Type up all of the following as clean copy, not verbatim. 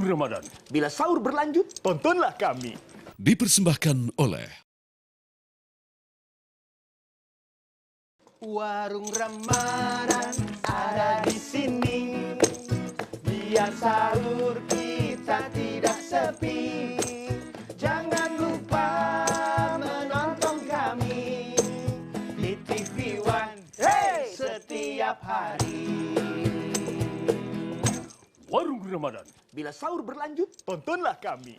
Ramadan. Bila sahur berlanjut, tontonlah kami. Dipersembahkan oleh Warung Ramadan ada di sini. Biar sahur kita tidak sepi. Jangan lupa menonton kami di TV One setiap hari. Warung Ramadan. Bila sahur berlanjut, tontonlah kami.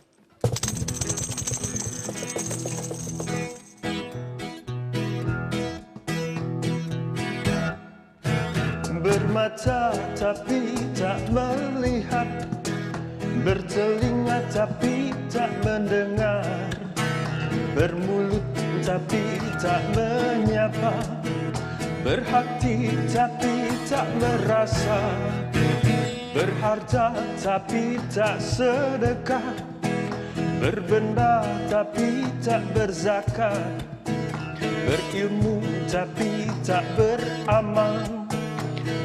Bermata tapi tak melihat, bertelinga tapi tak mendengar, bermulut tapi tak menyapa, berhati tapi tak merasa, berharta tapi tak sedekah, berbenda tapi tak berzakat, berilmu tapi tak beramal,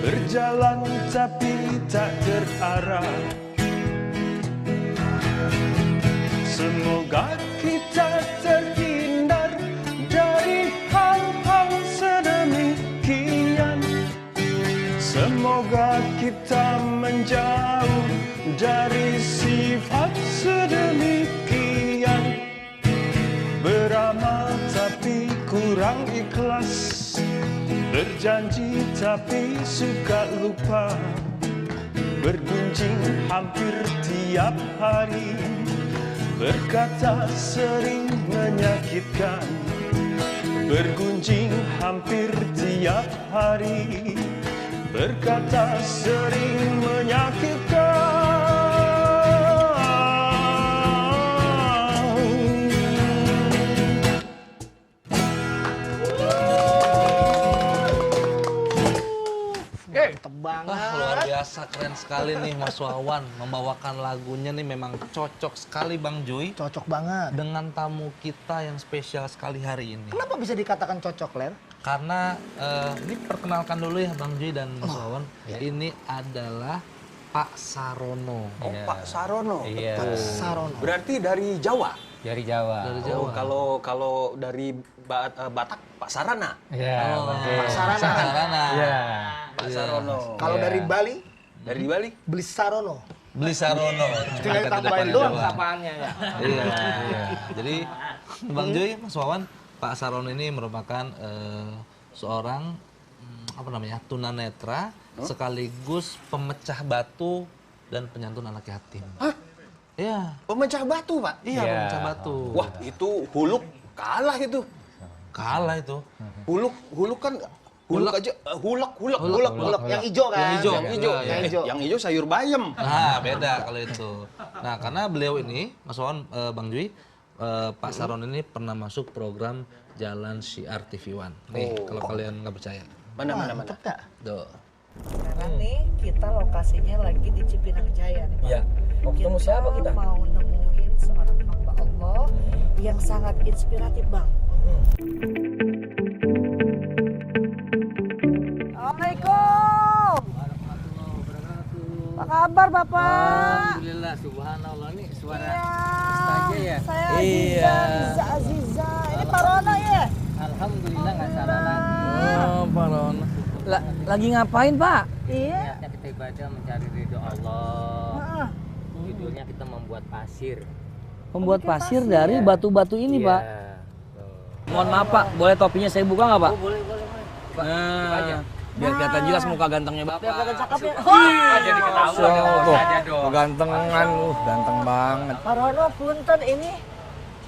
berjalan tapi tak terarah. Semoga kita terhindar dari hal-hal sedemikian. Semoga kita menjauh dari sifat sedemikian. Beramal tapi kurang ikhlas, berjanji tapi suka lupa, bergunjing hampir tiap hari, berkata sering menyakitkan, bergunjing hampir tiap hari, berkata sering menyakitkan. Luar biasa, keren sekali nih Mas Wawan membawakan lagunya nih, memang cocok sekali Bang Joy. Cocok banget. Dengan tamu kita yang spesial sekali hari ini. Kenapa bisa dikatakan cocok, Ler? Karena ini perkenalkan dulu ya Bang Joy dan Mas Wawan. Ya. Ini adalah Pak Sarono. Oh, Pak Sarono. Iya. Pak Sarono. Berarti dari Jawa. Dari Jawa. Dari Oh, Jawa. kalau dari Batak Pak Sarana. Iya. Pak Sarana. Sarana. Iya. Pak Sarono. Kalau Iya. dari Bali, Dari Bali? beli Sarono. Beli Sarono. Tinggal tambahin doang sapaannya ya. Iya. Jadi Bang Joy, Mas Wawan, Pak Sarono ini merupakan seorang apa namanya, tunanetra sekaligus pemecah batu dan penyantun anak yatim. Hah? Iya. Pemecah batu, Pak? Iya, Iya. pemecah batu. Wah, itu Huluk kalah itu. Kalah itu. Huluk kan Huluk Huluk. aja huluk. Yang hijau kan? Yang hijau. Yang hijau. Iya, iya. Yang hijau sayur bayam. Nah, beda kalau itu. Nah, karena beliau ini, Mas Wawan, Bang Joy, Pak Sarono ini pernah masuk program Jalan Syiar TV One. Nih, kalau kalian nggak percaya. Mana. Mantep tak? Tuh. Sekarang nih kita lokasinya lagi di Cipinang Jaya nih Pak. Iya. Mau ketemu siapa kita? Mau nemuin seorang hamba Allah yang sangat inspiratif Bang. Assalamualaikum. Apa kabar Bapak? Alhamdulillah, subhanallah, nih suara Iya. saja ya. Saya Iya. Aziza. Ini Pak Rono ya? Alhamdulillah nggak salah lagi. Oh, Pak Rono. Lagi ngapain, Pak? Iya. Niatnya kita ibadah mencari ridho Allah. Heeh. Judulnya kita membuat pasir. Membuat pasir dari batu-batu ini, Iya. Pak. Tuh. Mohon maaf, Pak. Boleh topinya saya buka nggak, Pak? Oh, boleh. Buka aja. Biar kelihatan jelas muka gantengnya Bapak. Biar kelihatan cakep ya. Jadi ketahuan dong, aja dong. Gantengan, ganteng banget. Pak Rono, punten ini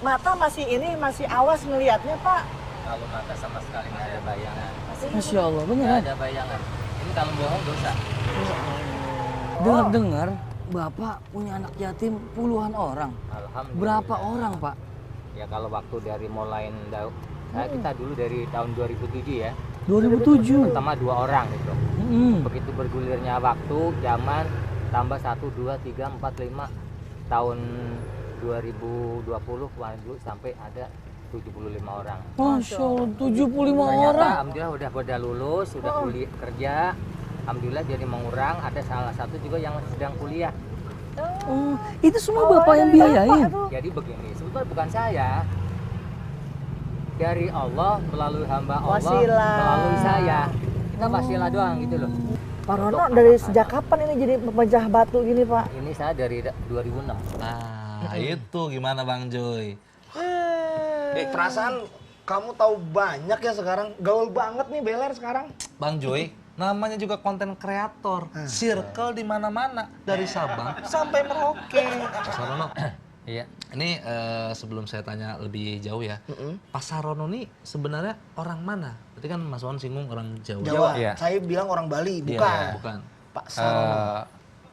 mata masih awas ngelihatnya Pak. Kalau mata sama sekali nggak ada bayangan. Masya Allah, Nggak beneran. ada bayangan. Ini kalau bohong dosa. Dengar-dengar, Bapak punya anak yatim puluhan orang. Alhamdulillah. Berapa orang, Pak? Ya kalau waktu dari mulai kita dulu dari tahun 2007 ya. 2007. Pertama 2 orang gitu. Begitu bergulirnya waktu, zaman tambah 1, 2, 3, 4, 5. Tahun 2020 kemarin dulu sampai ada 75 orang. Masya Allah, 75 Ternyata orang. alhamdulillah udah pada lulus, sudah kuliah kerja. Alhamdulillah jadi mengurang, ada salah satu juga yang sedang kuliah. Oh, itu semua Bapak yang biayain. Jadi begini, sebetulnya bukan saya. Dari Allah melalui hamba Allah Wasilah. melalui saya. Kita wasilah doang gitu loh. Pak Rono dari sejak kapan ini jadi pemecah batu gini Pak? Ini saya dari 2006. Nah, itu gimana Bang Joy? Perasaan kamu tahu banyak ya sekarang. Gaul banget nih Beler sekarang. Bang Joy, namanya juga konten kreator. Circle di mana-mana dari Sabang sampai Merauke. Pak Sarono, Iya. ini sebelum saya tanya lebih jauh ya. Pak Sarono ini sebenarnya orang mana? Berarti kan Mas Wawan singgung orang Jawa. Jawa. Iya. Saya bilang orang Bali, Iya. bukan. Bukan. Pak Sarono.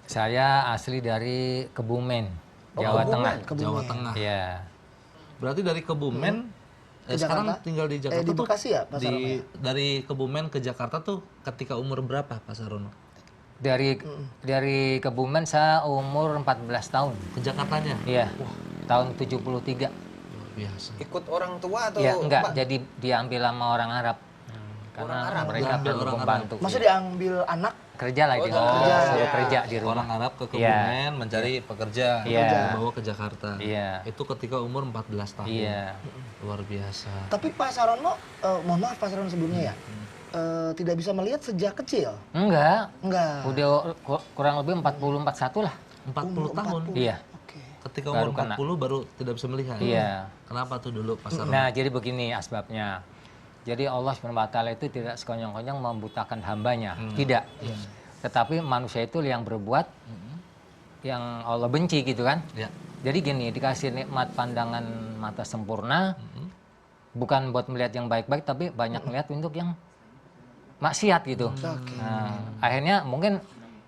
Saya asli dari Kebumen, Jawa Tengah. Jawa Tengah. Iya. Berarti dari Kebumen Ke sekarang Jakarta? tinggal di Jakarta di tuh Bekasi ya, Pak Sarono ya? dari Kebumen ke Jakarta tuh ketika umur berapa Pak Sarono? Dari Kebumen saya umur 14 tahun. Ke Jakartanya? Iya. Tahun 73. Luar biasa. Ikut orang tua atau Iya, enggak, Pak? jadi diambil sama orang Arab. Karena mereka Diambil perlu orang membantu. Maksudnya diambil anak? Kerja lah di Oh, rumah, kerja. suruh kerja di rumah. Orang Arab ke Iya. Kebumen mencari pekerja, Iya. dibawa ke Jakarta. Iya. Itu ketika umur 14 tahun. Iya. Luar biasa. Tapi Pak Sarono, mohon maaf Pak Sarono sebelumnya ya, tidak bisa melihat sejak kecil? Enggak, Enggak. udah kurang lebih 40-41 lah. 40 tahun. Iya. Oke. Ketika Baru umur kena. 40 baru tidak bisa melihat. Iya. Kenapa tuh dulu Pak Sarono? Nah, jadi begini asbabnya. Jadi Allah SWT itu tidak sekonyong-konyong membutakan hambanya. Tidak. Tetapi manusia itu yang berbuat yang Allah benci gitu kan. Ya. Jadi gini, dikasih nikmat pandangan mata sempurna, bukan buat melihat yang baik-baik, tapi banyak melihat untuk yang maksiat gitu. Nah, akhirnya mungkin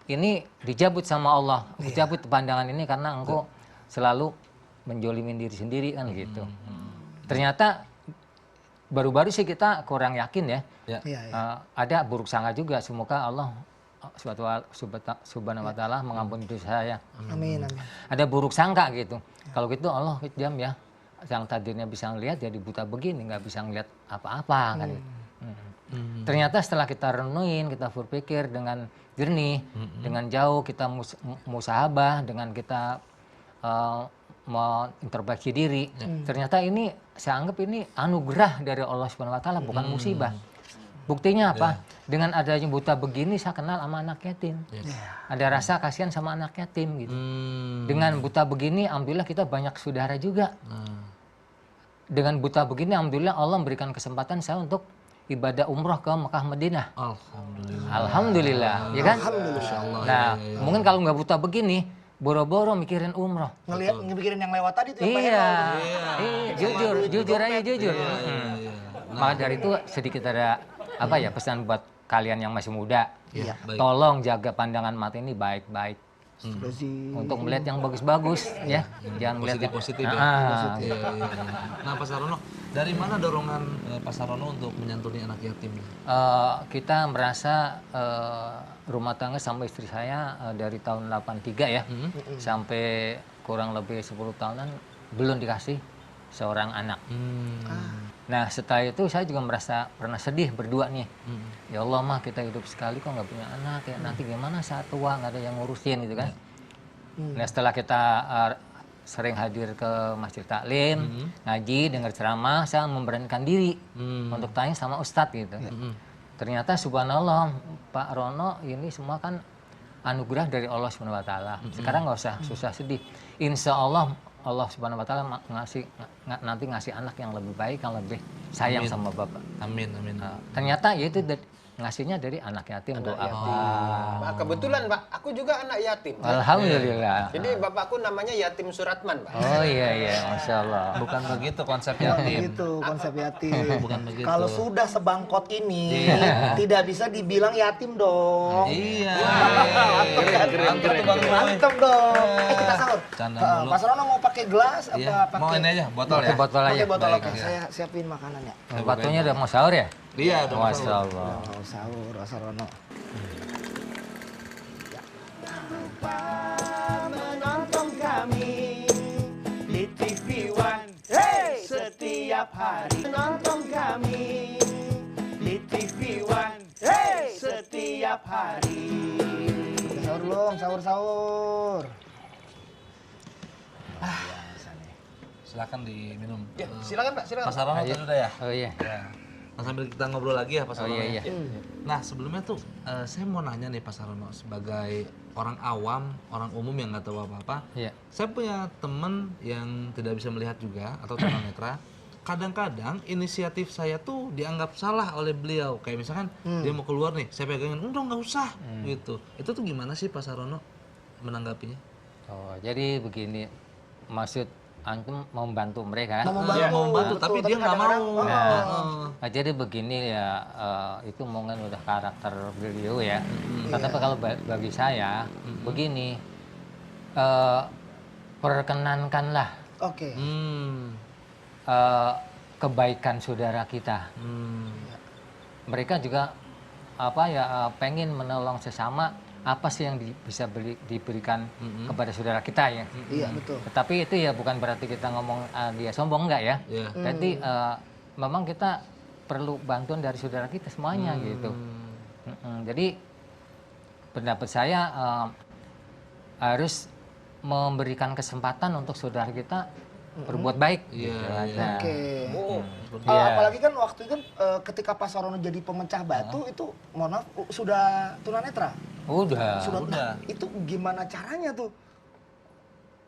ini dijabut sama Allah, dicabut pandangan ini karena engkau selalu menjolimin diri sendiri kan gitu. Ternyata baru-baru sih kita kurang yakin ya. Ya. Iya, iya. Ada buruk sangka juga, semoga Allah subhanahu wa ta'ala mengampuni dosa saya. Amin, amin. Ada buruk sangka gitu. Kalau gitu Allah kejam ya. Yang tadinya bisa ngelihat jadi buta begini, nggak bisa ngelihat apa-apa kan gitu. Ternyata setelah kita renungin, kita berpikir dengan jernih, dengan jauh, kita musahabah, dengan kita mengintrospeksi diri. Ternyata ini saya anggap ini anugerah dari Allah Subhanahu wa taala, bukan musibah. Buktinya apa? Dengan adanya buta begini saya kenal sama anak yatim. Ada rasa kasihan sama anak yatim gitu. Dengan buta begini alhamdulillah kita banyak saudara juga. Dengan buta begini alhamdulillah Allah memberikan kesempatan saya untuk ibadah umroh ke Mekah Madinah. Alhamdulillah. Alhamdulillah, ya kan? Masyaallah. Nah, mungkin kalau nggak buta begini, boro-boro mikirin umroh. Ngepikirin yang lewat tadi tuh yang pengen Iya, mau. jujur aja jujur. Maka dari itu sedikit ada apa ya pesan buat kalian yang masih muda. Iya, baik. Tolong jaga pandangan mata ini baik-baik Astagfirullahaladzim. untuk melihat yang bagus-bagus ya. Jangan melihat yang Positif-positif ya. Ah. Iya, iya. Nah, Pak Sarono, dari mana dorongan Pak Sarono untuk menyantuni anak yatim? Kita merasa rumah tangga sama istri saya dari tahun 83 ya sampai kurang lebih 10 tahunan belum dikasih seorang anak. Nah setelah itu saya juga merasa pernah sedih berdua nih. Ya Allah mah kita hidup sekali kok nggak punya anak ya nanti gimana saat tua nggak ada yang ngurusin gitu kan. Nah setelah kita sering hadir ke masjid taklim, ngaji, dengar ceramah, saya memberanikan diri untuk tanya sama ustadz gitu. Ternyata subhanallah Pak Rono ini semua kan anugerah dari Allah Subhanahu wa taala. Sekarang nggak usah susah sedih. Insya Allah Allah Subhanahu wa taala nanti ngasih anak yang lebih baik, yang lebih sayang sama Bapak. Amin, amin. Ternyata ya itu ngasihnya dari anak yatim doa. Nah, kebetulan Pak, aku juga anak yatim. Alhamdulillah. Jadi bapakku namanya Yatim Suratman, Pak. Oh iya, masya Allah. Bukan begitu konsep yatim. Gitu konsep yatim. Bukan begitu. Kalau sudah sebangkot ini tidak bisa dibilang yatim dong. Iya. Mantap dong. Kita sahur. Canda mulu. Mas Rono mau pakai gelas Iya, apa mau pakai ini aja, botol ya. Pakai botol aja. pakai botol? Baik, Oke, iya. saya siapin makanannya. Waktunya udah mau sahur ya? Iya, dong. Masya Allah. Oh, sahur Mas Rono. Menonton kami di TV One setiap hari. Menonton kami di TV One setiap hari. Sahur belum? Sahur. biasa nih. Silakan diminum. Ya, silakan Pak, silakan. Pak Sarono tadi udah ya? Oh iya. Ya. Nah, sambil kita ngobrol lagi ya Pak Oh Sarono. iya, ya. iya. Nah sebelumnya tuh saya mau nanya nih Pak Sarono sebagai orang awam, orang umum yang nggak tahu apa-apa. Iya. Saya punya teman yang tidak bisa melihat juga atau tunanetra. Kadang-kadang inisiatif saya tuh dianggap salah oleh beliau. Kayak misalkan dia mau keluar nih, saya pegangin, udah nggak usah gitu. Itu tuh gimana sih Pak Sarono menanggapinya? Oh, jadi begini. Maksud antum mau membantu mereka kan? Mau membantu, Iya, mau membantu, betul, tapi dia nggak mau. kadang-kadang, Nah, jadi begini ya, itu mungkin udah karakter beliau ya. Tetapi kalau bagi saya, begini, perkenankanlah Oke. kebaikan saudara kita. Mereka juga pengen menolong sesama. Apa sih yang bisa diberikan kepada saudara kita ya? Iya, betul. Tetapi itu ya bukan berarti kita ngomong dia sombong, enggak ya. Iya. Jadi memang kita perlu bantuan dari saudara kita semuanya gitu. Jadi pendapat saya harus memberikan kesempatan untuk saudara kita berbuat baik. Iya, gitu iya. aja. Oke. Iya. Apalagi kan waktu itu kan ketika Pak Sarono jadi pemecah batu itu, mohon maaf, sudah tunanetra. Udah. Nah, itu gimana caranya tuh?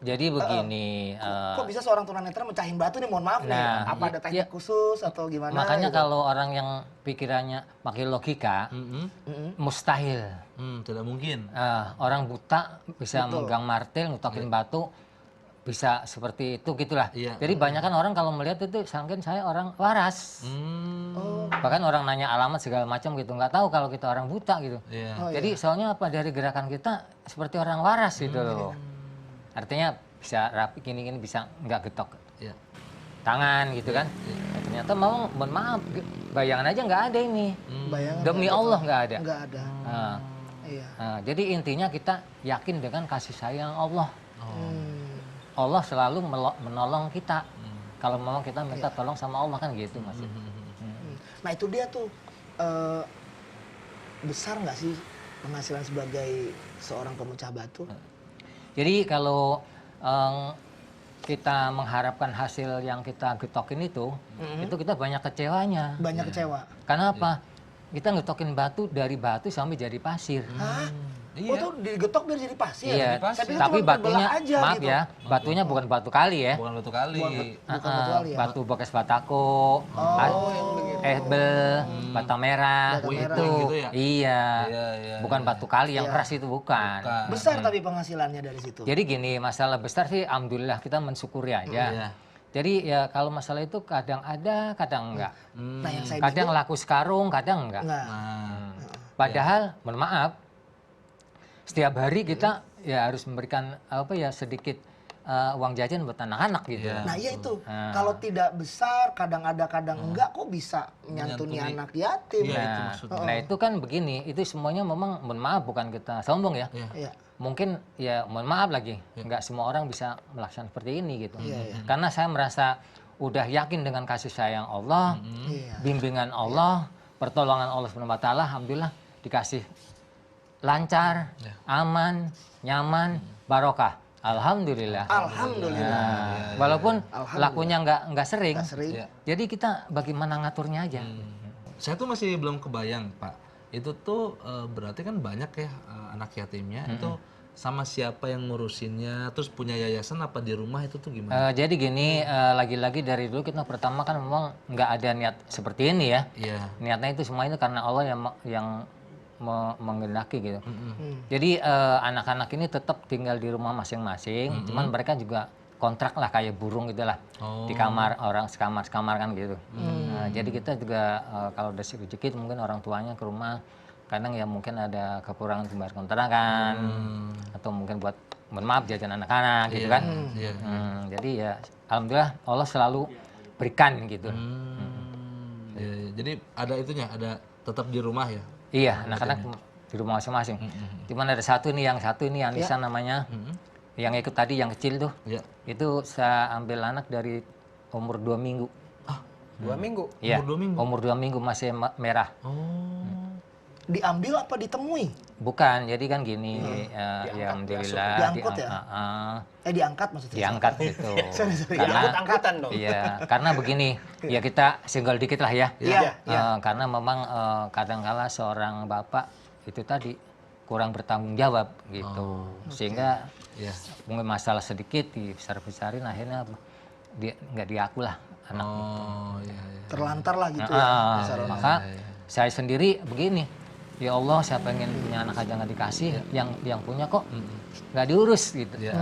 Jadi begini. Kok bisa seorang tunanetra mecahin batu nih, mohon maaf nih. Nah, Apa ada teknik khusus atau gimana? Makanya gitu? kalau orang yang pikirannya pakai logika, mustahil. Tidak mungkin. Orang buta bisa Betul. megang martil, ngutokin batu, bisa seperti itu gitulah. Iya. Jadi banyak kan orang kalau melihat itu sangkin saya orang waras. Bahkan orang nanya alamat segala macam gitu, nggak tahu kalau kita orang buta gitu. Iya. Jadi soalnya apa, dari gerakan kita seperti orang waras gitu loh. Artinya bisa rapi gini-gini, bisa nggak getok Iya. tangan gitu kan. Ternyata mau, mohon maaf, bayangan aja nggak ada ini. Bayangan Demi nggak ada Allah tuh. nggak ada. Nggak ada. Nah, Iya. jadi intinya kita yakin dengan kasih sayang Allah. Hmm. Allah selalu menolong kita. Kalau memang kita minta tolong sama Allah kan gitu maksud. Nah itu dia tuh, besar nggak sih penghasilan sebagai seorang pemecah batu? Jadi kalau kita mengharapkan hasil yang kita getokin itu kita banyak kecewanya. Banyak kecewa. Karena apa? Kita ngetokin batu dari batu sampai jadi pasir. Hah? Iya. Oh tuh digetok biar jadi pasir? Iya, Saya pikir tapi cuma terbelah batunya aja maaf gitu. ya, batunya bukan batu kali ya. Bukan batu kali. Bukan batu kali ya? Batu bekas batako, ebel, bata merah, Bata merah. itu gitu ya? iya, Iya, bukan batu kali yang keras itu bukan. Besar tapi penghasilannya dari situ. Jadi gini, masalah besar sih alhamdulillah kita mensyukuri aja. Iya. Jadi ya kalau masalah itu kadang ada, kadang enggak. Nah yang saya Kadang bingung, laku sekarung, kadang enggak. nggak. Padahal, mohon maaf, setiap hari kita ya harus memberikan sedikit uang jajan buat anak-anak gitu. Iya. Nah iya itu, Nah. kalau tidak besar, kadang ada, kadang enggak, kok bisa nyantuni Menyantuni. anak yatim? Iya, itu Nah, maksudnya. nah itu kan begini, itu semuanya memang mohon maaf bukan kita sombong ya. Iya. Mungkin ya mohon maaf lagi, nggak semua orang bisa melaksanakan seperti ini gitu. Iya. Karena saya merasa udah yakin dengan kasih sayang Allah, Iya. bimbingan Allah, pertolongan Allah SWT, alhamdulillah dikasih lancar, aman, nyaman, barokah. Alhamdulillah. Alhamdulillah. Nah, walaupun lakunya nggak sering, Nggak sering. Iya. jadi kita bagaimana ngaturnya aja. Saya tuh masih belum kebayang Pak. Itu tuh berarti kan banyak ya anak yatimnya. Itu sama siapa yang ngurusinnya? Terus punya yayasan apa di rumah itu tuh gimana? Jadi gini, lagi-lagi dari dulu kita pertama kan memang nggak ada niat seperti ini ya. Iya. Niatnya itu semua itu karena Allah yang menghendaki gitu. Jadi anak-anak ini tetap tinggal di rumah masing-masing, cuman mereka juga kontrak lah kayak burung gitulah di kamar orang sekamar kan gitu. Nah, jadi kita juga kalau udah sedikit mungkin orang tuanya ke rumah, kadang ya mungkin ada kekurangan bayar kontrakan atau mungkin buat mohon maaf jajan anak-anak gitu kan. Iya. Jadi ya alhamdulillah Allah selalu berikan gitu. Iya. Jadi ada itunya, ada tetap di rumah ya. Iya, anak-anak di rumah masing-masing. Cuman ada satu nih yang Nisan namanya, yang ikut tadi yang kecil tuh. Iya. Itu saya ambil anak dari umur 2 minggu. 2 minggu. Iya, Umur 2 minggu? umur 2 minggu masih merah. Oh. Diambil apa ditemui? Bukan, jadi kan gini, ya alhamdulillah. Diangkut ya? Diangkat maksudnya. Diangkat gitu. Sorry. Karena, Angkutan dong. iya, karena begini, ya kita single dikit lah ya. Iya. Karena memang kadangkala seorang bapak itu tadi kurang bertanggung jawab gitu, sehingga Iya. mungkin masalah sedikit dibesar-besarin, akhirnya dia nggak diaku lah anak. Oh, iya, iya. Terlantar lah gitu ya. Pak Sarono. Maka saya sendiri begini, ya Allah saya pengen punya anak aja nggak dikasih, yang punya kok nggak diurus gitu. Iya,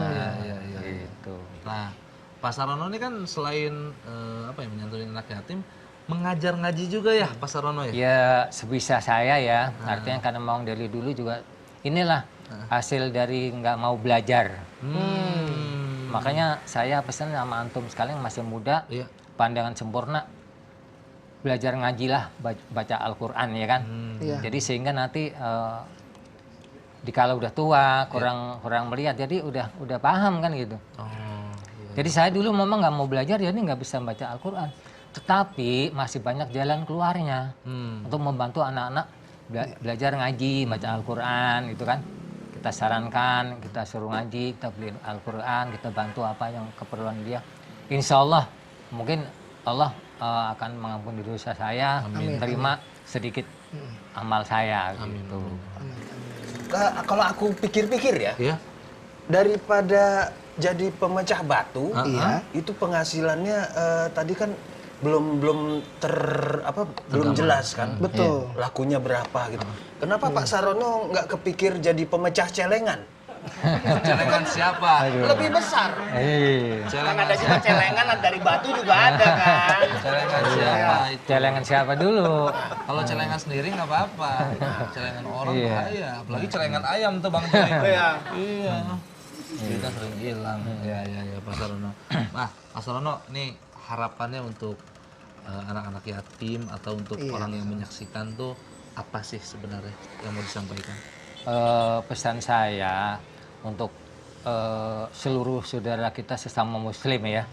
iya. Gitu. Nah, Pak Sarono ini kan selain menyantuni anak yatim, mengajar ngaji juga ya, Pak Sarono ya? Ya sebisa saya ya, artinya karena memang dari dulu juga inilah hasil dari nggak mau belajar. Makanya saya pesan sama antum sekalian yang masih muda, Iya. pandangan sempurna, belajar ngajilah, baca Al-Quran ya kan. Iya. Jadi sehingga nanti dikala udah tua, kurang melihat, jadi udah paham kan gitu. Oh, iya. Jadi saya dulu memang nggak mau belajar, jadi nggak bisa baca Al-Quran. Tetapi masih banyak jalan keluarnya untuk membantu anak-anak belajar ngaji, baca Al-Quran gitu kan. Kita sarankan, kita suruh ngaji, kita beliin Al-Quran, kita bantu apa yang keperluan dia. Insya Allah mungkin Allah akan mengampuni dosa saya, terima sedikit amal saya gitu. Kalau aku pikir-pikir ya, Iya. daripada jadi pemecah batu, Iya. itu penghasilannya tadi kan belum jelas kan. Betul. Lakunya berapa gitu. Kenapa Pak Sarono nggak kepikir jadi pemecah celengan? Celengan siapa? Lebih besar. Celengan Ada juga celengan dari batu juga ada kan. Celengan siapa itu? Celengan siapa dulu? Kalau celengan sendiri nggak apa-apa. Celengan orang Iya. bahaya. Apalagi celengan ayam tuh Bang Joy. Iya. Iya. Kita sering hilang. Iya, Pak Sarono. Nah, Pak Sarono, nih harapannya untuk anak-anak yatim atau untuk orang yang menyaksikan tuh apa sih sebenarnya yang mau disampaikan? Pesan saya untuk seluruh saudara kita sesama muslim ya.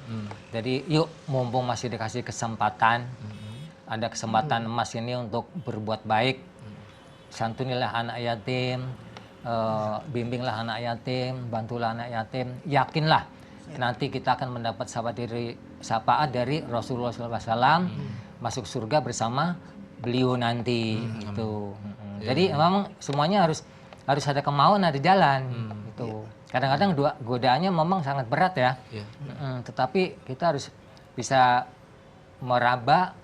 Jadi yuk mumpung masih dikasih kesempatan, ada kesempatan emas ini untuk berbuat baik. Santunilah anak yatim, bimbinglah anak yatim, bantulah anak yatim. Yakinlah nanti kita akan mendapat syafaat dari Rasulullah SAW, masuk surga bersama beliau nanti gitu. Jadi memang semuanya harus ada kemauan, ada jalan gitu. Kadang-kadang godaannya memang sangat berat ya. Tetapi kita harus bisa meraba,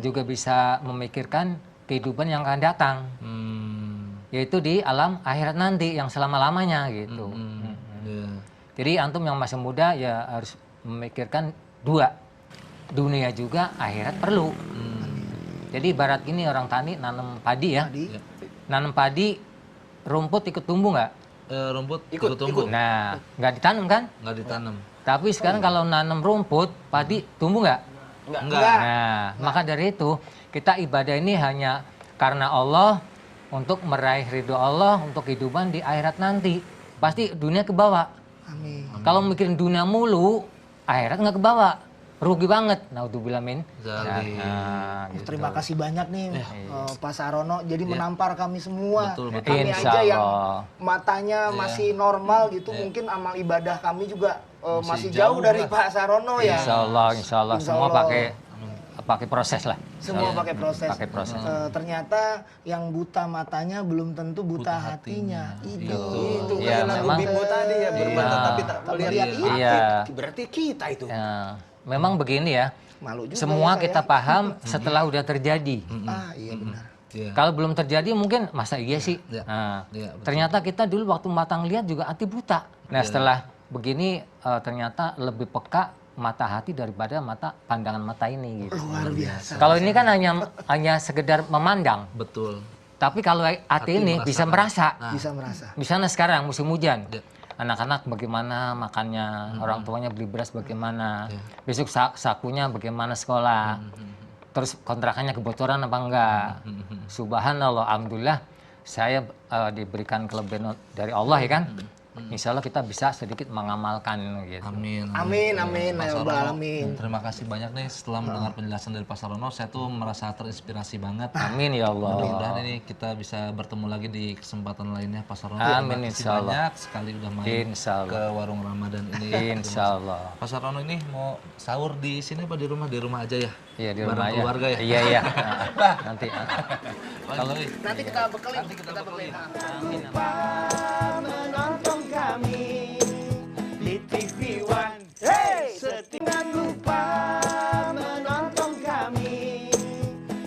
juga bisa memikirkan kehidupan yang akan datang. Yaitu di alam akhirat nanti yang selama-lamanya gitu. Jadi antum yang masih muda ya harus memikirkan dua. Dunia juga, akhirat perlu. Jadi ibarat gini, orang tani nanam padi ya. Nanam padi, rumput ikut tumbuh nggak? Rumput ikut tumbuh. Nah, nggak ditanam kan? Nggak ditanam. Tapi sekarang kalau nanam rumput, padi tumbuh nggak? Enggak. Nah, maka dari itu kita ibadah ini hanya karena Allah, untuk meraih ridho Allah, untuk kehidupan di akhirat nanti. Pasti dunia kebawa. Amin. Kalau mikirin dunia mulu, akhirat nggak kebawa. Rugi banget. Naudzubillah min. Zalim. Gitu. Terima kasih banyak nih Pak Sarono. Jadi menampar kami semua. Betul, betul. Kami Insya aja yang Allah. matanya masih normal gitu. Mungkin amal ibadah kami juga masih jauh dari Pak Sarono ya. Insya Allah Insya semua Allah. pakai proses lah. Semua pakai proses. Pakai proses. Ternyata yang buta matanya belum tentu buta hatinya. Itu Iya, kayak lagu memang. Bimbo tadi ya, bermata tapi tak melihat itu. Iya. Berarti kita itu. Ya, memang begini ya. Malu juga Semua ya, kita saya. paham setelah udah terjadi. Iya benar. Iya. Kalau belum terjadi mungkin masa iya sih. Iya. Nah, Iya, betul. ternyata kita dulu waktu matang lihat juga hati buta. Nah setelah begini ternyata lebih peka mata hati daripada pandangan mata ini gitu. Luar biasa. Kalau ini kan hanya sekedar memandang. Betul. Tapi kalau hati ini bisa merasa. Bisa merasa. Misalnya sekarang musim hujan. Iya. Anak-anak bagaimana makannya, orang tuanya beli beras bagaimana, besok sakunya bagaimana sekolah, terus kontrakannya kebocoran apa enggak. Subhanallah, alhamdulillah saya diberikan kelebihan dari Allah ya kan. insya Allah kita bisa sedikit mengamalkan gitu. Amin. Amin, amin, Pak ya Sarono, Rabbal alamin. terima kasih banyak nih setelah mendengar penjelasan dari Pak Sarono, saya tuh merasa terinspirasi banget. Amin ya Allah. Mudah-mudahan ini kita bisa bertemu lagi di kesempatan lainnya Pak Sarono. Amin, Terima kasih insya Allah. banyak sekali udah main Insya Allah. ke warung Ramadan ini. Insya Allah. Pak Sarono ini mau sahur di sini apa di rumah? Di rumah aja ya? Iya di Bareng rumah ya. keluarga ya? Iya iya. Nanti. Kalau Nanti kita bekelin. Nanti kita bekelin. Menonton kami di TV One. Hey, jangan lupa menonton kami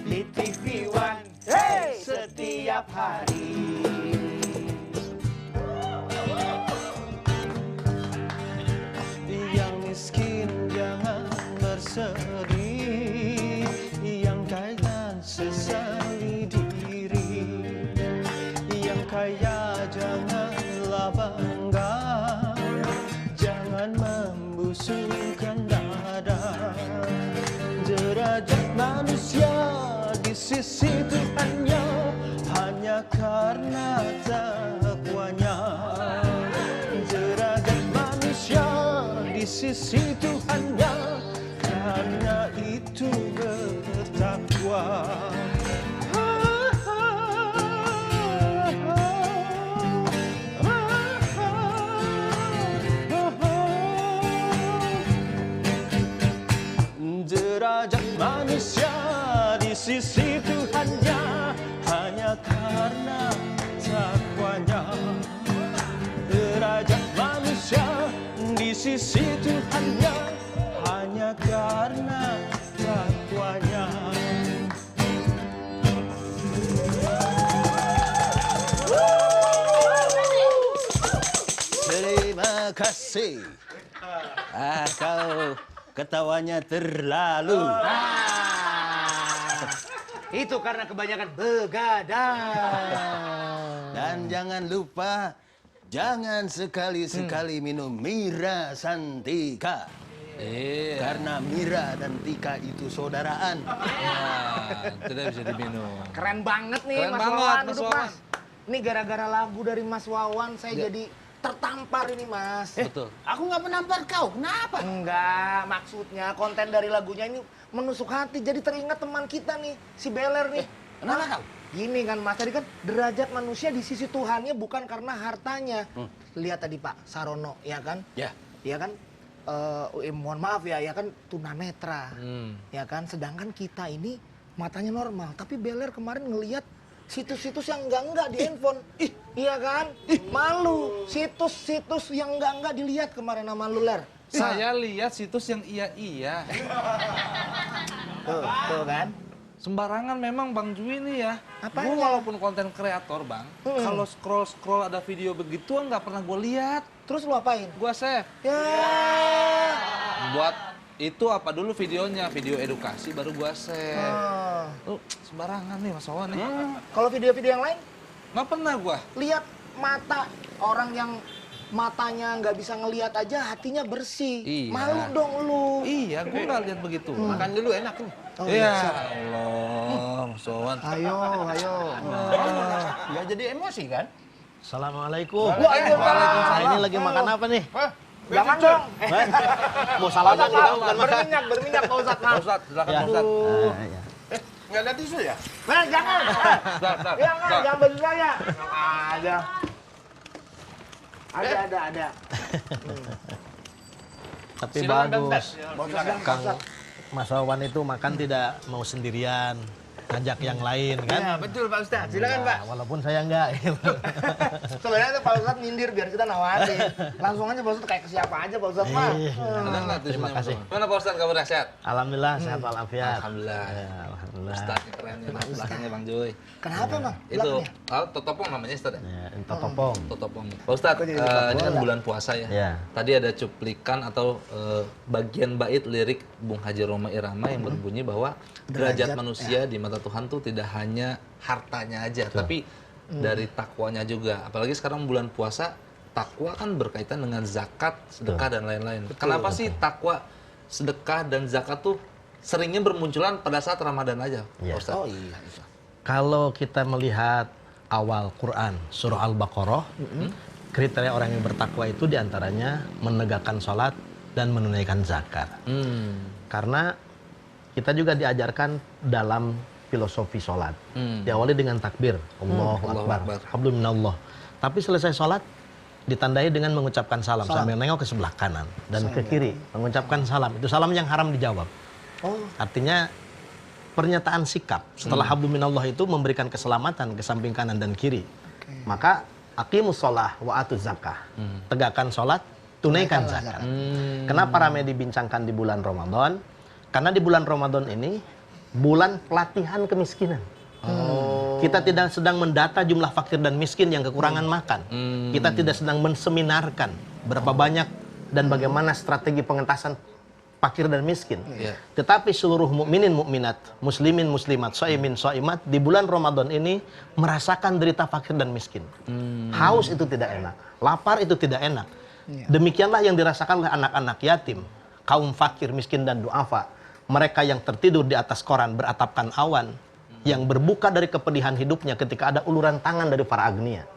di TV One. Hey, setiap hari. Yang miskin jangan bersedih, yang kaya sesali diri, yang kaya janganlah bangga, jangan membusungkan dada. Derajat manusia di sisi Tuhannya hanya karena takwanya. Derajat manusia di sisi Tuhannya karena itu bertakwa. Derajat manusia di sisi Tuhannya hanya karena takwanya. Derajat manusia di sisi Tuhannya hanya karena takwanya. Terima kasih. Kau ketawanya terlalu. Itu karena kebanyakan begadang. Dan jangan lupa, jangan sekali-sekali minum Mira Santika. Iya. Karena Mira dan Tika itu saudaraan. Tidak bisa diminum. Keren banget nih Keren Mas banget, Wawan. Mas Duduk, Wawan. Mas. Ini gara-gara lagu dari Mas Wawan saya jadi tertampar ini Mas. Betul. Aku nggak menampar kau, kenapa? Enggak, maksudnya konten dari lagunya ini menusuk hati. Jadi teringat teman kita nih, si Beler nih. Kenapa kau? Gini kan Mas, tadi kan derajat manusia di sisi Tuhannya bukan karena hartanya. Lihat tadi Pak Sarono, ya kan? Ya. Ya kan? Mohon maaf ya kan tunanetra. Ya kan? Sedangkan kita ini matanya normal. Tapi Beler kemarin ngelihat situs-situs yang enggak di handphone. Iya kan? Malu. Situs-situs yang enggak dilihat kemarin sama lu, Ler. Saya lihat situs yang iya-iya. Tuh kan? Sembarangan memang Bang Jui ini ya. Apanya? Gue walaupun konten kreator Bang, kalau scroll ada video begituan nggak pernah gue lihat. Terus lu apain? Gue save. Ya. Buat itu apa dulu videonya, video edukasi baru gue save. Lu sembarangan nih Mas Wawan nih. Kalau video-video yang lain, Nggak pernah gue. lihat mata orang yang matanya nggak bisa ngelihat aja hatinya bersih. Iya. Malu dong lu. Iya, gue nggak lihat begitu. Makan dulu enak nih. Oh, Iya. iya. Allah, Mas Wawan. Ayo. Ya jadi emosi kan? Assalamualaikum. Waalaikumsalam. Ini lagi makan apa nih? Jangan dong. Mau salaman kita bukan makan. Berminyak Pak Ustadz. Pak Ustadz, silakan Pak Ustadz. Nggak ada tisu ya? Nah, jangan. Bentar. Jangan bantu saya. Ada. Tapi Silakan, bagus. Silakan. Kang Mas Wawan itu makan tidak mau sendirian, ngajak yang lain kan? Ya, betul Pak Ustadz. Silakan Pak. Walaupun saya enggak. Sebenarnya tuh Pak Ustadz nyindir biar kita nawarin. Langsung aja Pak Ustadz kayak ke siapa aja Pak Ustadz mah. Ada nggak Terima tisunya, Mas kasih. Wawan? Mana Pak Ustadz kabarnya sehat? Alhamdulillah sehat walafiat. Alhamdulillah. Ya, alhamdulillah. Ustadznya keren nih, Mas. Belakangnya Bang Joy. Kenapa Bang? Itu, Belakangnya? Totopong namanya Ustadz ya? Ya, itu topong. Totopong. Pak Ustadz, Kok jadi sepak ini kan bola? bulan puasa ya. Ya. Tadi ada cuplikan atau bagian bait lirik Bung Haji Roma Irama yang berbunyi bahwa derajat manusia di mata Tuhan tuh tidak hanya hartanya aja, tapi dari takwanya juga. Apalagi sekarang bulan puasa, takwa kan berkaitan dengan zakat, sedekah dan lain-lain. Kenapa sih takwa, sedekah dan zakat tuh seringnya bermunculan pada saat Ramadan aja, Ya. Pak Ustadz? Oh iya. Kalau kita melihat awal Quran surah Al-Baqarah, kriteria orang yang bertakwa itu diantaranya menegakkan sholat dan menunaikan zakat. Karena kita juga diajarkan dalam filosofi sholat. Diawali dengan takbir, Allahu Akbar, hablum minallah. Tapi selesai sholat ditandai dengan mengucapkan salam sambil nengok ke sebelah kanan dan ke kiri, mengucapkan salam. Itu salam yang haram dijawab. Artinya pernyataan sikap setelah hablum minallah itu memberikan keselamatan ke samping kanan dan kiri. Maka aqimus sholah wa atuz zakah. Tegakkan sholat, tunaikan zakat. Kenapa ramai dibincangkan di bulan Ramadan? Karena di bulan Ramadan ini bulan pelatihan kemiskinan. Kita tidak sedang mendata jumlah fakir dan miskin yang kekurangan makan. Kita tidak sedang menseminarkan berapa banyak dan bagaimana strategi pengentasan fakir dan miskin. Tetapi seluruh mukminin mukminat, muslimin muslimat, shaimin shaimat di bulan Ramadan ini merasakan derita fakir dan miskin. Haus itu tidak enak, lapar itu tidak enak. Demikianlah yang dirasakan oleh anak-anak yatim, kaum fakir, miskin dan duafa. Mereka yang tertidur di atas koran beratapkan awan, yang berbuka dari kepedihan hidupnya ketika ada uluran tangan dari para agnia.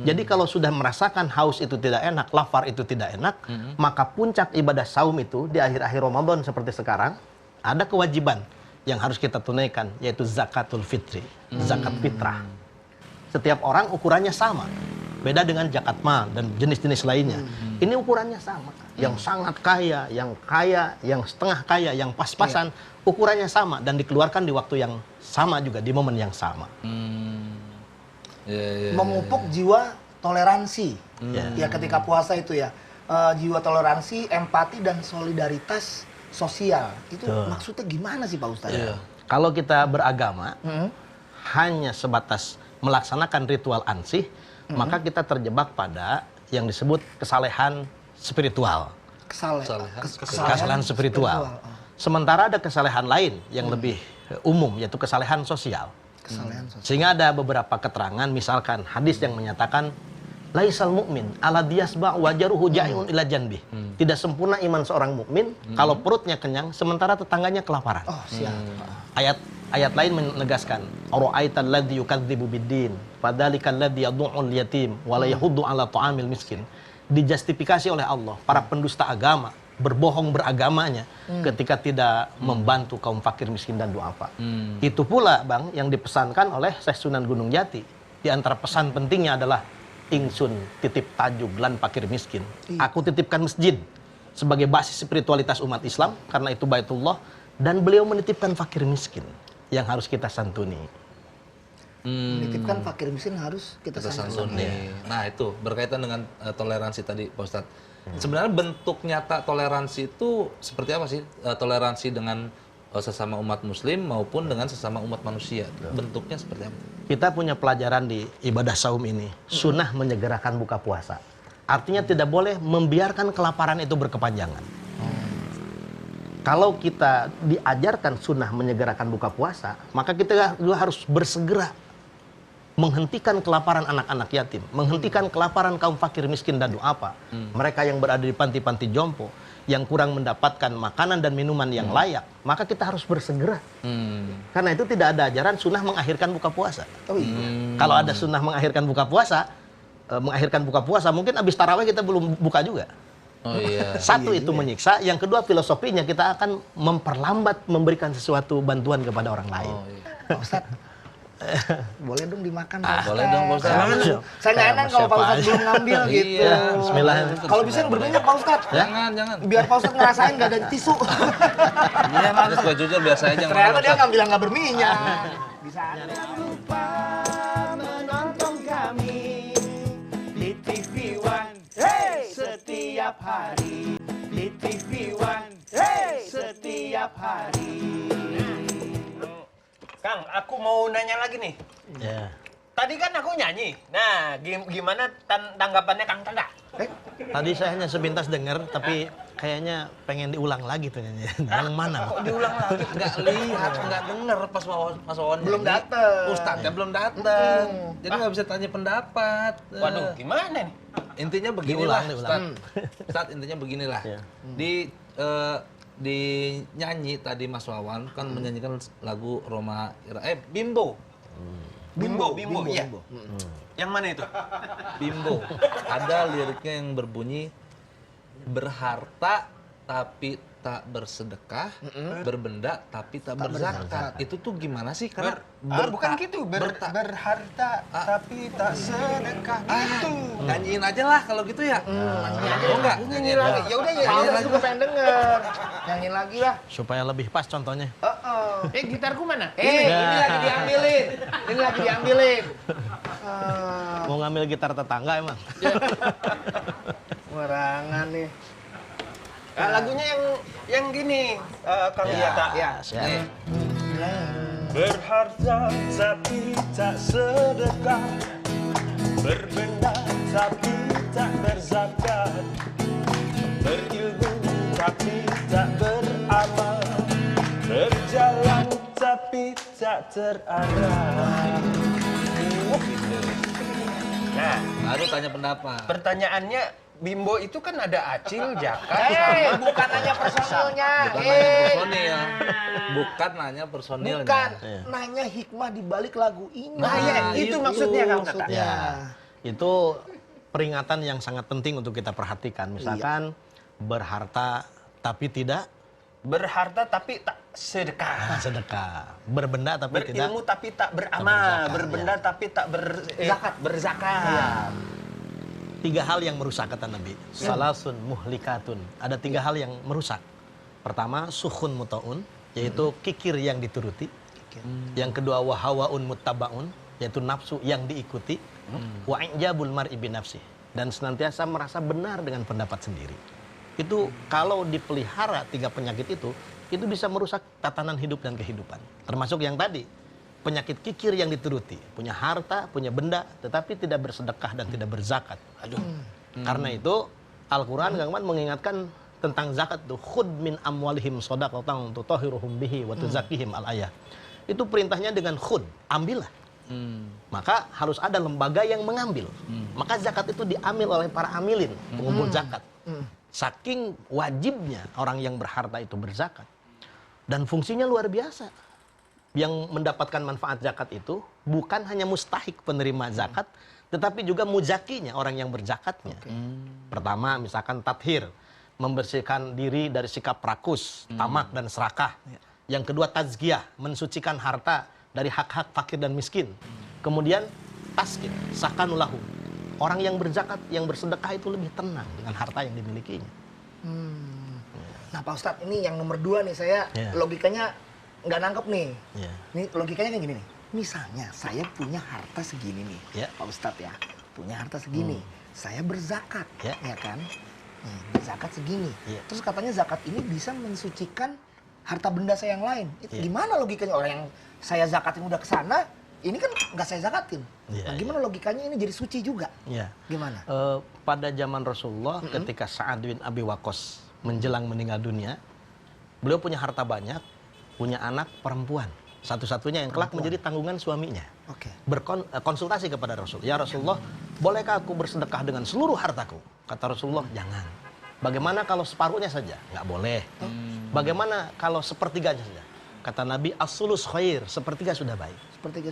Jadi kalau sudah merasakan haus itu tidak enak, lapar itu tidak enak, maka puncak ibadah saum itu di akhir-akhir Ramadan seperti sekarang, ada kewajiban yang harus kita tunaikan, yaitu zakatul fitri, zakat fitrah. Setiap orang ukurannya sama, beda dengan zakat mal dan jenis-jenis lainnya. Ini ukurannya sama, yang sangat kaya, yang setengah kaya, yang pas-pasan, ukurannya sama dan dikeluarkan di waktu yang sama juga, di momen yang sama. Memupuk jiwa toleransi. Ya ketika puasa itu ya, jiwa toleransi, empati dan solidaritas sosial. Itu maksudnya gimana sih Pak Ustadz? Kalau kita beragama hanya sebatas melaksanakan ritual ansih, maka kita terjebak pada yang disebut kesalehan spiritual. Kesalehan spiritual. Sementara ada kesalehan lain yang lebih umum, yaitu kesalehan sosial. Sehingga ada beberapa keterangan, misalkan hadis yang menyatakan laisal mu'min ala diyasba wajaruhu ja'iun ila janbih. Tidak sempurna iman seorang mukmin kalau perutnya kenyang sementara tetangganya kelaparan. Ayat lain menegaskan ara'aital ladzi yukadzibu biddin fadzalikal ladzi yad'ul yatim wa la yahuddu ala ta'amil miskin. Dijustifikasi oleh Allah para pendusta agama berbohong beragamanya ketika tidak membantu kaum fakir miskin dan duafa. Itu pula Bang yang dipesankan oleh Syekh Sunan Gunung Jati. Di antara pesan pentingnya adalah ingsun titip tajuk lan fakir miskin. Aku titipkan masjid sebagai basis spiritualitas umat Islam karena itu Baitullah, dan beliau menitipkan fakir miskin yang harus kita santuni. Menitipkan fakir miskin harus kita santuni. Nah itu berkaitan dengan toleransi tadi Pak Ustadz. Sebenarnya bentuk nyata toleransi itu seperti apa sih? Toleransi dengan sesama umat muslim maupun dengan sesama umat manusia. Bentuknya seperti apa? Kita punya pelajaran di ibadah saum ini, sunnah menyegerakan buka puasa. Artinya tidak boleh membiarkan kelaparan itu berkepanjangan. Kalau kita diajarkan sunnah menyegerakan buka puasa, maka kita juga harus bersegera menghentikan kelaparan anak-anak yatim, menghentikan kelaparan kaum fakir miskin dan duafa. Mereka yang berada di panti-panti jompo, yang kurang mendapatkan makanan dan minuman yang layak, maka kita harus bersegera. Karena itu tidak ada ajaran sunnah mengakhirkan buka puasa. Kalau ada sunnah mengakhirkan buka puasa, mungkin habis tarawih kita belum buka juga. Satu itu menyiksa, yang kedua filosofinya kita akan memperlambat memberikan sesuatu bantuan kepada orang lain. Pak Ustadz, boleh dong dimakan Pak Ustadz. Boleh dong Pak Ustadz. Saya nggak enak kalau Pak Ustadz belum ngambil gitu. Bismillah. Kalau bisa yang berminyak Pak Ustadz. Jangan. Biar Pak Ustadz ngerasain nggak ada tisu. Iya Mas, gue jujur biasa aja. Ternyata dia ngambil yang nggak berminyak. Bisa. Jangan lupa menonton kami di TV One setiap hari. Di TV One setiap hari. Kang, aku mau nanya lagi nih. Tadi kan aku nyanyi. Nah, gimana tanggapannya Kang Tanda? Tadi saya hanya sepintas dengar, tapi kayaknya pengen diulang lagi tuh nyanyi. Yang mana? Kok diulang lagi? Nggak lihat, nggak denger pas Mas Wawan Belum nyanyi. dateng. Ustadznya belum datang. Jadi nggak bisa tanya pendapat. Waduh, gimana nih? Intinya beginilah, Diulang. Ustadz, intinya beginilah. Di nyanyi tadi Mas Wawan kan menyanyikan lagu Bimbo. Bimbo, iya. Yang mana itu? Bimbo. Ada liriknya yang berbunyi berharta tapi tak bersedekah, berbenda tapi tak berzakat. Itu tuh gimana sih? Karena Bukan gitu, berharta tapi tak sedekah gitu. Nyanyiin aja lah kalau gitu ya. Oh enggak? Nyanyi lagi. Ya udah ya, aku juga pengen denger. Nyanyi lagi lah. Supaya lebih pas contohnya. Gitarku mana? Ini lagi diambilin. Ini lagi diambilin. Mau ngambil gitar tetangga emang. Warangan nih. Lagunya yang gini, Kang Yata. Ya. Siap. Berharta tapi tak sedekah, berbenda tapi tak berzakat, berilmu tapi tak beramal, berjalan tapi tak terarah. Nah, Baru tanya pendapat. pertanyaannya Bimbo itu kan ada Acil, Jaka, Bukan hanya personilnya. Bukan nanya personil. Bukan nanya personilnya. Bukan. Nanya hikmah di balik lagu ini. Nah, ya, itu maksudnya Kang Tata. Ya, itu peringatan yang sangat penting untuk kita perhatikan. Misalkan berharta tapi tidak Berharta tapi tak sedekah. sedekah, berbenda tapi tidak Berilmu tapi tak beramal, berzakat, berbenda tapi tak berzakat. 3 hal yang merusak kata Nabi. Salasun muhlikatun. Ada 3 hal yang merusak. Pertama, sukhun muta'un, yaitu kikir yang dituruti. Yang kedua, wahawaun muttabaun, yaitu nafsu yang diikuti. Wa injabul mar'i binafsi, dan senantiasa merasa benar dengan pendapat sendiri. Itu kalau dipelihara 3 penyakit itu bisa merusak tatanan hidup dan kehidupan. Termasuk yang tadi, penyakit kikir yang dituruti, punya harta, punya benda, tetapi tidak bersedekah dan tidak berzakat. Karena itu Al-Quran mengingatkan tentang zakat itu, khud min amwalihim shadaqatan tutahhiruhum bihi wa tuzakkihim al-ayah. Itu perintahnya dengan khud, ambillah. Maka harus ada lembaga yang mengambil. Maka zakat itu diambil oleh para amilin, pengumpul zakat. Saking wajibnya orang yang berharta itu berzakat. Dan fungsinya luar biasa. Yang mendapatkan manfaat zakat itu bukan hanya mustahik penerima zakat, tetapi juga muzakinya, orang yang berzakatnya. Pertama, misalkan tathir, membersihkan diri dari sikap rakus, tamak dan serakah. Yang kedua, tazkiyah, mensucikan harta dari hak-hak fakir dan miskin. Kemudian taskin, sakanulahu. Orang yang berzakat, yang bersedekah itu lebih tenang dengan harta yang dimilikinya. Nah Pak Ustadz, ini yang nomor 2 nih, saya logikanya nggak nangkep nih. Ini logikanya kayak gini nih. Misalnya saya punya harta segini nih, Pak Ustadz ya, punya harta segini, saya berzakat, ya kan? Nih, berzakat segini. Terus katanya zakat ini bisa mensucikan harta benda saya yang lain. Itu gimana logikanya? Orang yang saya zakatin udah kesana, ini kan nggak saya zakatin. Nah, gimana logikanya ini jadi suci juga? Gimana? Pada zaman Rasulullah, ketika Sa'ad bin Abi Waqqas menjelang meninggal dunia, beliau punya harta banyak, punya anak perempuan, satu-satunya yang kelak menjadi tanggungan suaminya. Berkonsultasi kepada Rasul, ya Rasulullah, bolehkah aku bersedekah dengan seluruh hartaku? Kata Rasulullah, jangan. Bagaimana kalau separuhnya saja? Nggak boleh. Bagaimana kalau sepertiganya saja? Kata Nabi, as-sulus khair, sepertiga sudah baik.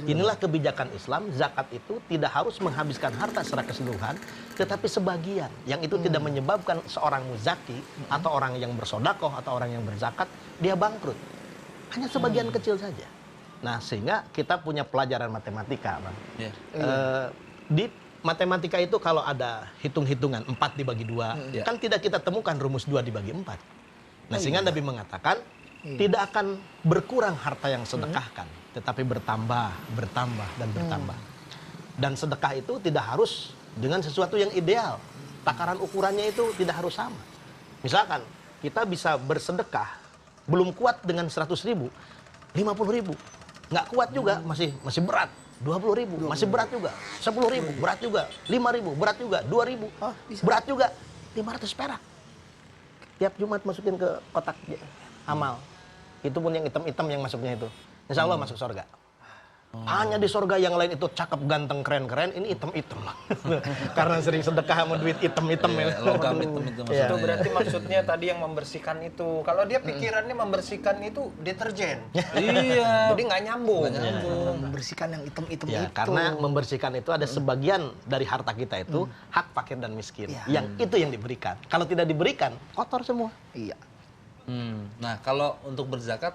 Inilah kebijakan Islam, zakat itu tidak harus menghabiskan harta secara keseluruhan, tetapi sebagian. Yang itu tidak menyebabkan seorang muzaki, atau orang yang bersodakoh, atau orang yang berzakat, dia bangkrut. Hanya sebagian kecil saja. Nah, sehingga kita punya pelajaran matematika, Bang. Di matematika itu kalau ada hitung-hitungan 4 dibagi 2, kan tidak kita temukan rumus 2 dibagi 4. Nah, sehingga Nabi mengatakan, tidak akan berkurang harta yang sedekahkan, tetapi bertambah, dan bertambah. Dan sedekah itu tidak harus dengan sesuatu yang ideal. Takaran ukurannya itu tidak harus sama. Misalkan, kita bisa bersedekah, belum kuat dengan 100.000, 50.000. Nggak kuat juga, masih berat. 20.000, masih berat juga. 10.000, berat juga. 5.000, berat juga. 2.000, berat juga. 500 perak. Tiap Jumat masukin ke kotak amal. Itu pun yang hitam-hitam yang masuknya itu. Insya Allah masuk surga. Hanya di surga yang lain itu cakep, ganteng, keren-keren, ini item-item. Karena sering sedekah sama duit item-item. Logam itu maksudnya. Itu berarti maksudnya tadi yang membersihkan itu. Kalau dia pikirannya membersihkan itu deterjen. Iya. Jadi nggak nyambung. Membersihkan yang item-item Ya, itu. karena membersihkan itu ada sebagian dari harta kita itu hak fakir dan miskin. Iya. Yang itu yang diberikan. Kalau tidak diberikan, kotor semua. Iya. Nah, kalau untuk berzakat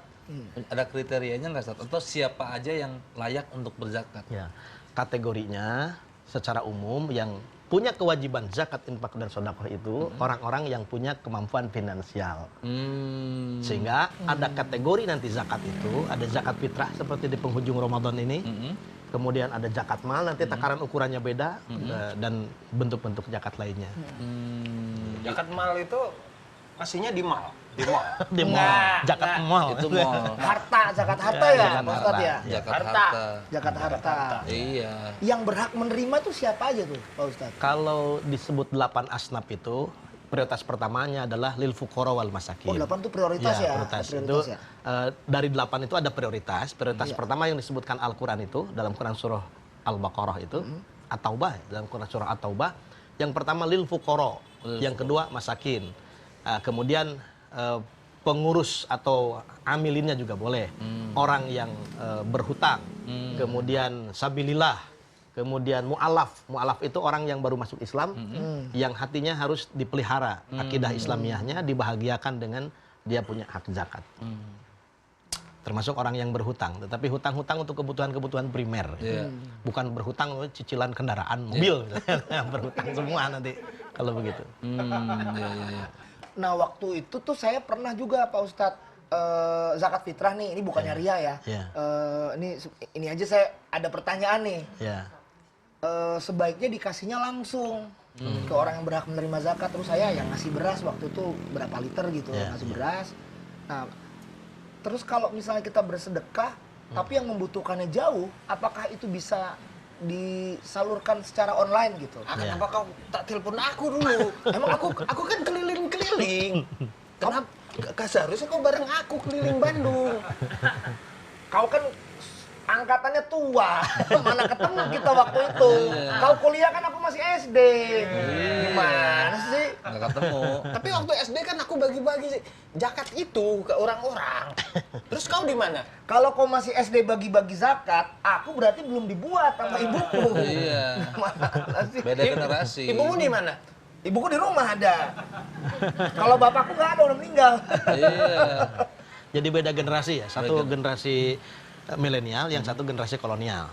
ada kriterianya nggak, Ustaz? Atau siapa aja yang layak untuk berzakat? Ya, kategorinya secara umum yang punya kewajiban zakat, infak dan sedekah itu orang-orang yang punya kemampuan finansial. Sehingga ada kategori nanti zakat itu, ada zakat fitrah seperti di penghujung Ramadan ini. Kemudian ada zakat mal, nanti takaran ukurannya beda dan bentuk-bentuk zakat lainnya. Zakat mal itu pastinya di mal. Di mal. Di mall, zakat mall. Itu mal. Harta, zakat harta ya, zakat Pak Ustadz ya? Zakat Harta. harta. Zakat harta. Iya. Yang berhak menerima tuh siapa aja tuh, Pak Ustadz? Kalau disebut 8 asnaf itu, prioritas pertamanya adalah lil fuqara wal masakin. Oh, 8 tuh prioritas ya? Prioritas. Prioritas Itu ya? dari 8 itu ada prioritas. Prioritas pertama yang disebutkan Al-Quran itu, dalam Quran surah Al-Baqarah itu, At-Taubah, dalam Quran surah At-Taubah. Yang pertama lil fuqara, yang kedua masakin. Kemudian pengurus atau amilinnya juga boleh. Orang yang berhutang. Kemudian sabilillah. Kemudian mu'alaf. Mu'alaf itu orang yang baru masuk Islam, yang hatinya harus dipelihara. Akidah Islamiyahnya dibahagiakan dengan dia punya hak zakat. Termasuk orang yang berhutang. Tetapi hutang-hutang untuk kebutuhan-kebutuhan primer. Bukan berhutang cicilan kendaraan, mobil. Berhutang semua nanti kalau begitu. Nah, waktu itu tuh saya pernah juga, Pak Ustadz, zakat fitrah nih, ini bukannya ria ya. Ini aja saya ada pertanyaan nih. Sebaiknya dikasihnya langsung ke orang yang berhak menerima zakat. Terus saya yang ngasih beras waktu itu berapa liter gitu, ngasih beras. Nah, terus kalau misalnya kita bersedekah, tapi yang membutuhkannya jauh, apakah itu bisa disalurkan secara online gitu? Kenapa kau tak telepon aku dulu? Emang aku kan keliling-keliling. Kenapa? Seharusnya kau bareng aku keliling Bandung. Kau kan angkatannya tua, mana ketemu kita waktu itu. Kau kuliah kan aku masih SD. Gimana sih? Nggak ketemu. Tapi waktu SD kan aku bagi-bagi zakat itu ke orang-orang. Terus kau di mana? Kalau kau masih SD bagi-bagi zakat, aku berarti belum dibuat sama ibuku. Iya. Mana sih? Beda generasi. Ibumu di mana? Ibuku di rumah ada. Kalau bapakku nggak ada, udah meninggal. Iya. Jadi beda generasi ya. Satu generasi milenial, yang satu generasi kolonial.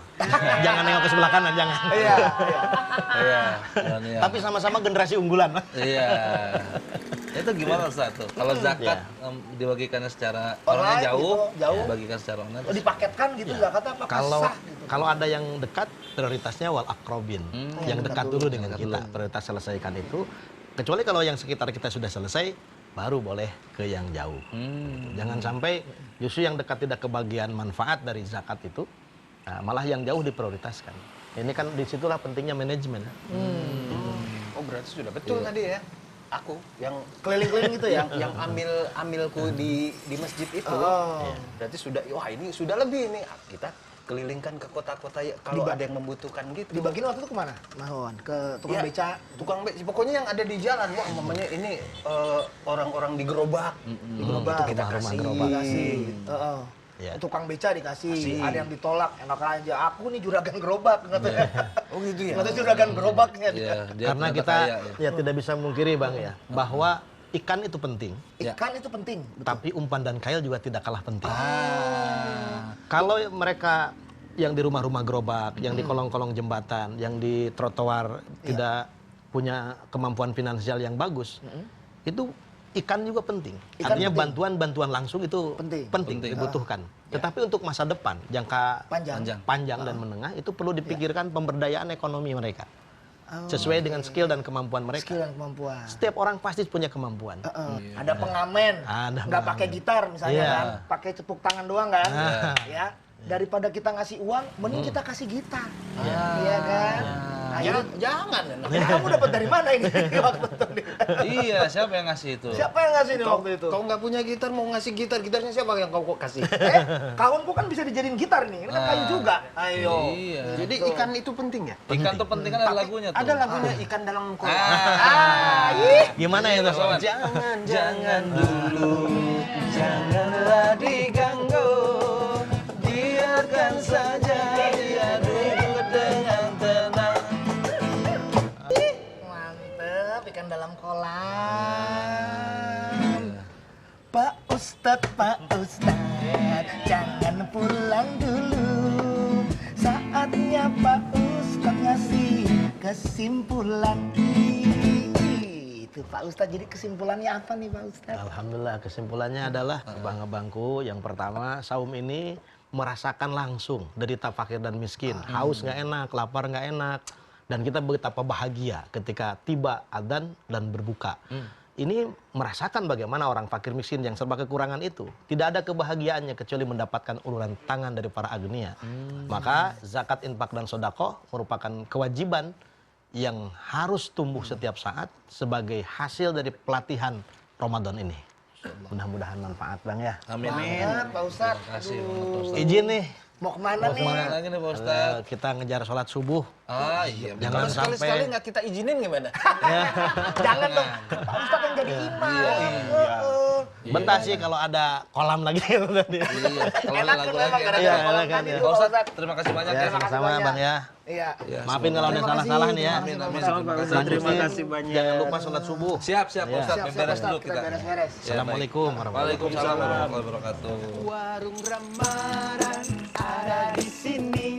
Jangan nengok ke sebelah kanan, jangan. Iya. Iya. Tapi sama-sama generasi unggulan. Iya. Itu gimana Ustaz tuh? Kalau zakat dibagikannya secara orangnya Online jauh, gitu, jauh. dibagikan secara online. Oh, dipaketkan gitu zakatnya apa sah gitu? Kalau ada yang dekat, prioritasnya wal akrobin. Yang dekat dulu dengan kita, prioritas selesaikan itu. Kecuali kalau yang sekitar kita sudah selesai, baru boleh ke yang jauh. Jangan sampai justru yang dekat tidak kebagian manfaat dari zakat itu, malah yang jauh diprioritaskan. Ini kan disitulah pentingnya manajemen. Oh, berarti sudah betul tadi ya. Aku yang Keliling-keliling gitu ya? yang amilku di masjid itu. Berarti sudah, wah ini sudah lebih nih. Kita kelilingkan ke kota-kota ya, kalau ada yang membutuhkan gitu. Dibagiin waktu itu kemana, Mas Wawan? Ke tukang beca? Tukang beca, pokoknya yang ada di jalan. Wah, umpamanya ini orang-orang di gerobak. Di gerobak itu kita rumah-rumah kasih. gerobak. Ya. Tukang beca dikasih, ada yang ditolak, enak aja. Aku nih juragan gerobak, Oh gitu ya? Nggak tahu juragan gerobaknya. Iya, dia Karena ternyata kita kaya, ya. tidak bisa memungkiri Bang ya, bahwa ikan itu penting, Ikan itu penting. Betul. tapi umpan dan kail juga tidak kalah penting. Kalau mereka yang di rumah-rumah gerobak, yang di kolong-kolong jembatan, yang di trotoar tidak punya kemampuan finansial yang bagus, itu ikan juga penting. Ikan Artinya penting. bantuan langsung itu penting. Dibutuhkan. Tetapi untuk masa depan, jangka panjang dan menengah, itu perlu dipikirkan pemberdayaan ekonomi mereka. Sesuai dengan skill dan kemampuan mereka. Skill dan kemampuan. Setiap orang pasti punya kemampuan. Ada pengamen, nggak pakai gitar misalnya kan, pakai cepuk tangan doang kan, ya. Daripada kita ngasih uang, mending kita kasih gitar, iya kan? Jangan. Ini kamu dapat dari mana ini waktu itu? Iya, siapa yang ngasih itu? Siapa yang ngasih nih waktu itu? Kau nggak punya gitar, mau ngasih gitarnya siapa yang kau kasih? Kahunku kan bisa dijadiin gitar nih, ini kan kayu juga. Ayo. Iya. Jadi ikan itu penting ya? Ikan tuh penting kan ada lagunya tuh. Ada lagunya ikan dalam kolam. Gimana ya Mas Wawan? Jangan dulu, janganlah diganggu, biarkan saja dia duduk dengan tenang. Mantep, ikan dalam kolam. Pak Ustadz, jangan pulang dulu. Saatnya Pak Ustadz ngasih kesimpulan. Itu Pak Ustadz, jadi kesimpulannya apa nih Pak Ustadz? Alhamdulillah, kesimpulannya adalah abang-abangku, yang pertama saum ini merasakan langsung derita fakir dan miskin. Haus nggak enak, lapar nggak enak, dan kita betapa bahagia ketika tiba adzan dan berbuka. Ini merasakan bagaimana orang fakir miskin yang serba kekurangan itu tidak ada kebahagiaannya kecuali mendapatkan uluran tangan dari para agnia. Maka zakat, infak, dan sodako merupakan kewajiban yang harus tumbuh setiap saat sebagai hasil dari pelatihan Ramadan ini. Mudah-mudahan manfaat Bang ya. Amin. Banget Pak Ustadz. Terima kasih banget Pak Ustadz. Izin nih, Mau kemana nih? Kemana lagi nih Pak Ustadz? kita ngejar sholat subuh. Ah iya. Jangan Kalau sekali-sekali sampai nggak kita izinin gimana? Jangan dong, Pak Ustadz yang jadi imam. betah sih kalau ada kolam lagi. Iya. Kalau ada lagu lagi. gara-gara Iya, kolam enak kan, tadi ya. tuh, Pak Pak Ustadz, Ustadz. terima kasih banyak Ya, ya. sama-sama banyak. Bang ya. Iya. Ya, Maafin kalau ada Terima salah-salah kasih, nih ya. Amin, amin. Terima kasih. Terima kasih banyak. Jangan lupa sholat subuh. Siap, Pak Ya. Ustadz. Siap, Beres Ustadz, dulu kita kita. beres-beres. Ya, baik. Assalamualaikum warahmatullahi Waalaikumsalam warahmatullahi wabarakatuh. Warung Ramadan Ada di sini,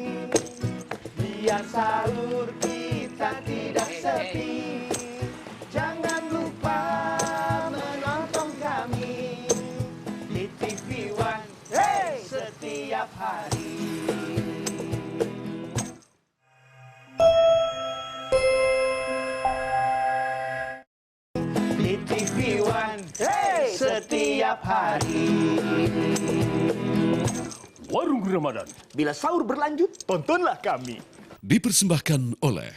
biar sahur kita tidak sepi. Jangan lupa menonton kami di TV One setiap hari. Di TV One setiap hari. Warung Ramadan. Bila sahur berlanjut, tontonlah kami. Dipersembahkan oleh